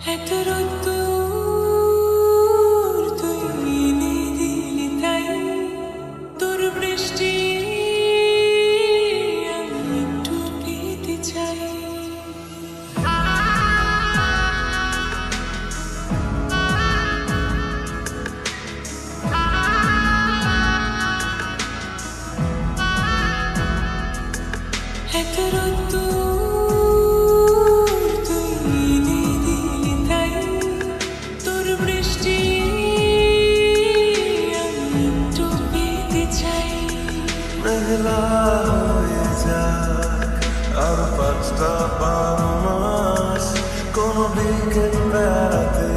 এত রোদ্দুর তুই এনে দিলি তাই, তোর বৃষ্টি আমি একটু পেতে চাই। এত রোদ্দুর তুই এনে দিলি তাই, তোর বৃষ্টি আমি একটু পেতে চাই। মেঘলা হয়ে যাক আর 5টা 12 মাস, কোনো দিকে বেড়াতে